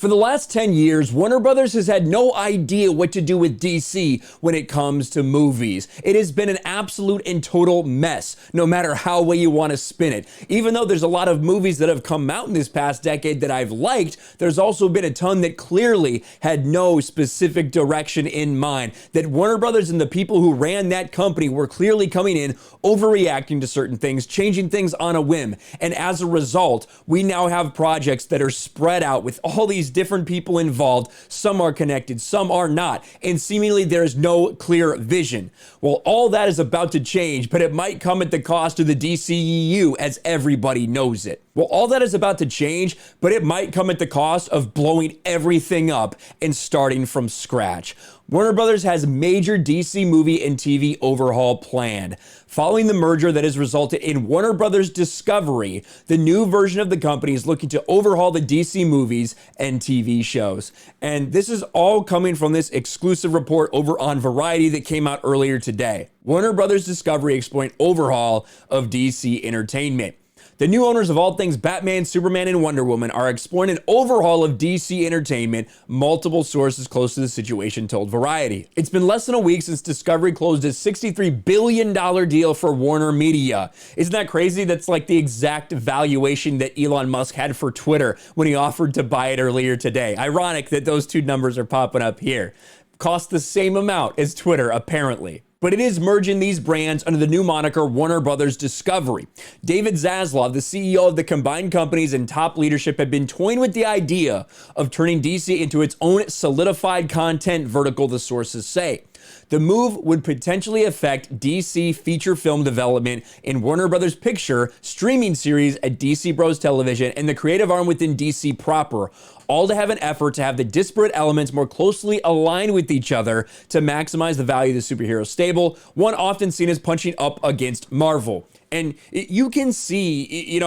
For the last 10 years, Warner Brothers has had no idea what to do with DC when it comes to movies. It has been an absolute and total mess, no matter how way you want to spin it. Even though there's a lot of movies that have come out in this past decade that I've liked, there's also been a ton that clearly had no specific direction in mind. That Warner Brothers and the people who ran that company were clearly coming in, overreacting to certain things, changing things on a whim. And as a result, we now have projects that are spread out with all these different people involved. Some are connected, some are not, and seemingly there is no clear vision. Well, all that is about to change, but it might come at the cost of the DCEU as everybody knows it. Well, all that is about to change, but it might come at the cost of blowing everything up and starting from scratch. Warner Brothers has major DC movie and TV overhaul planned. Following the merger that has resulted in Warner Brothers Discovery, the new version of the company is looking to overhaul the DC movies and TV shows. And this is all coming from this exclusive report over on Variety that came out earlier today. Warner Brothers Discovery exploring overhaul of DC entertainment. The new owners of all things Batman, Superman, and Wonder Woman are exploring an overhaul of DC entertainment, multiple sources close to the situation told Variety. It's been less than a week since Discovery closed a $63 billion deal for Warner Media. Isn't that crazy? That's like the exact valuation that Elon Musk had for Twitter when he offered to buy it earlier today. Ironic that those two numbers are popping up here. Cost the same amount as Twitter, apparently. But it is merging these brands under the new moniker Warner Brothers Discovery. David Zaslav, the CEO of the combined companies and top leadership, have been toying with the idea of turning DC into its own solidified content vertical, the sources say. The move would potentially affect DC feature film development in Warner Brothers Picture, streaming series at DC Bros Television, and the creative arm within DC proper, all to have an effort to have the disparate elements more closely aligned with each other to maximize the value of the superhero stable, one often seen as punching up against Marvel. And you can see,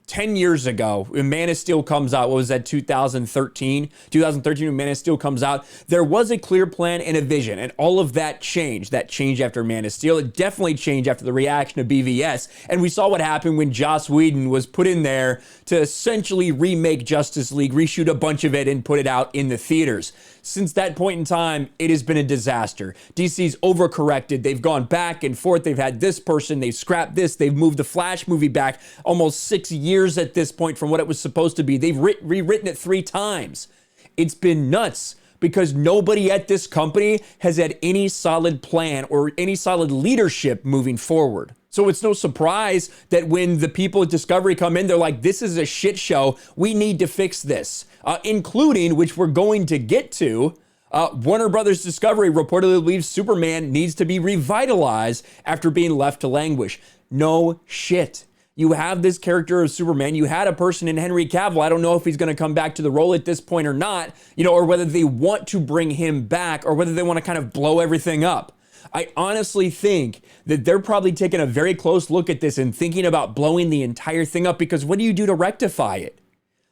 10 years ago, when Man of Steel comes out, what was that, 2013? 2013, when Man of Steel comes out, there was a clear plan and a vision, and all of that changed. That changed after Man of Steel. It definitely changed after the reaction of BVS, and we saw what happened when Joss Whedon was put in there to essentially remake Justice League, reshoot a bunch of it, and put it out in the theaters. Since that point in time, it has been a disaster. DC's overcorrected. They've gone back and forth. They've had this person. They've scrapped this. They've moved the Flash movie back almost 6 years at this point from what it was supposed to be. They've rewritten it 3 times. It's been nuts because nobody at this company has had any solid plan or any solid leadership moving forward. So it's no surprise that when the people at Discovery come in, they're like, this is a shit show. We need to fix this, including, which we're going to get to, Warner Brothers Discovery reportedly believes Superman needs to be revitalized after being left to languish. No shit. You have this character of Superman. You had a person in Henry Cavill. I don't know if he's going to come back to the role at this point or not, or whether they want to bring him back or whether they want to kind of blow everything up. I honestly think that they're probably taking a very close look at this and thinking about blowing the entire thing up, because what do you do to rectify it?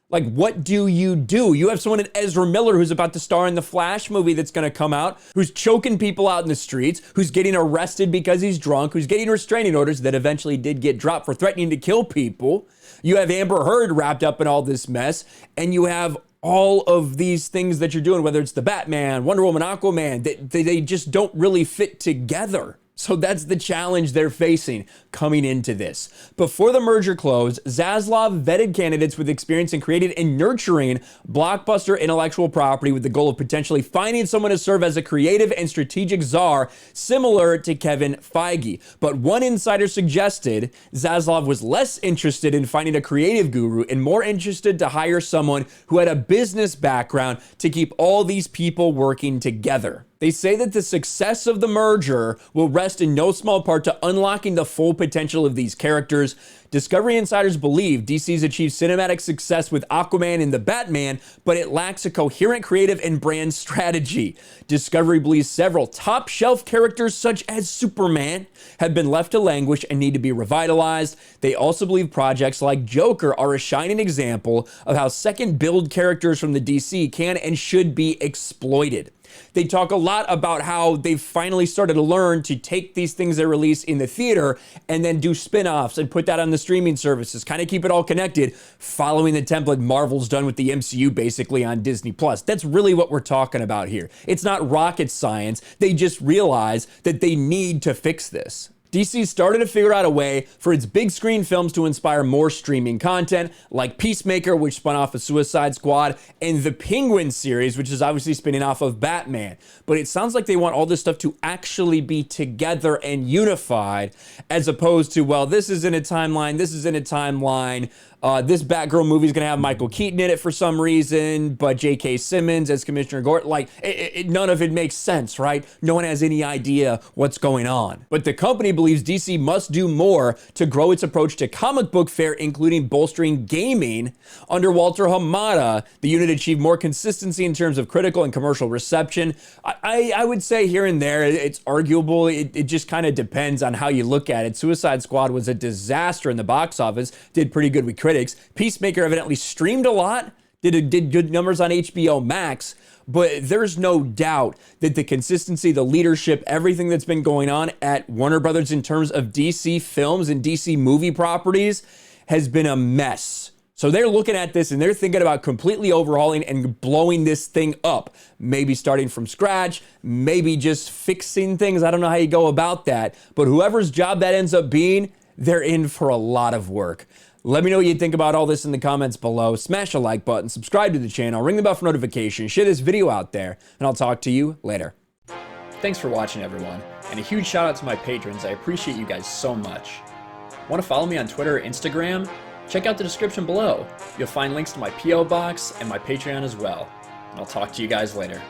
Like, what do? You have someone in Ezra Miller who's about to star in the Flash movie that's going to come out, who's choking people out in the streets, who's getting arrested because he's drunk, who's getting restraining orders that eventually did get dropped for threatening to kill people. You have Amber Heard wrapped up in all this mess, and you have all of these things that you're doing, whether it's the Batman, Wonder Woman, Aquaman, they just don't really fit together. So that's the challenge they're facing coming into this. Before the merger closed, Zaslav vetted candidates with experience in creating and nurturing blockbuster intellectual property with the goal of potentially finding someone to serve as a creative and strategic czar similar to Kevin Feige. But one insider suggested Zaslav was less interested in finding a creative guru and more interested to hire someone who had a business background to keep all these people working together. They say that the success of the merger will rest in no small part to unlocking the full potential of these characters. Discovery insiders believe DC's achieved cinematic success with Aquaman and the Batman, but it lacks a coherent creative and brand strategy. Discovery believes several top-shelf characters, such as Superman, have been left to languish and need to be revitalized. They also believe projects like Joker are a shining example of how second-build characters from the DC can and should be exploited. They talk a lot about how they've finally started to learn to take these things they release in the theater and then do spin-offs and put that on the streaming services, kind of keep it all connected, following the template Marvel's done with the MCU basically on Disney+. That's really what we're talking about here. It's not rocket science. They just realize that they need to fix this. DC started to figure out a way for its big screen films to inspire more streaming content, like Peacemaker, which spun off of Suicide Squad, and the Penguin series, which is obviously spinning off of Batman. But it sounds like they want all this stuff to actually be together and unified, as opposed to, well, this is in a timeline, this is in a timeline. This Batgirl movie is going to have Michael Keaton in it for some reason, but J.K. Simmons as Commissioner Gordon, like, none of it makes sense, right? No one has any idea what's going on. But the company believes DC must do more to grow its approach to comic book fare, including bolstering gaming. Under Walter Hamada, the unit achieved more consistency in terms of critical and commercial reception. I would say here and there, it's arguable. It just kind of depends on how you look at it. Suicide Squad was a disaster in the box office, did pretty good with critics. Peacemaker evidently streamed a lot, did good numbers on HBO Max, but there's no doubt that the consistency, the leadership, everything that's been going on at Warner Brothers in terms of DC films and DC movie properties has been a mess. So they're looking at this and they're thinking about completely overhauling and blowing this thing up. Maybe starting from scratch, maybe just fixing things. I don't know how you go about that, but whoever's job that ends up being, they're in for a lot of work. Let me know what you think about all this in the comments below. Smash a like button, subscribe to the channel, ring the bell for notifications, share this video out there, and I'll talk to you later. Thanks for watching, everyone, and a huge shout out to my patrons. I appreciate you guys so much. Want to follow me on Twitter or Instagram? Check out the description below. You'll find links to my P.O. box and my Patreon as well. And I'll talk to you guys later.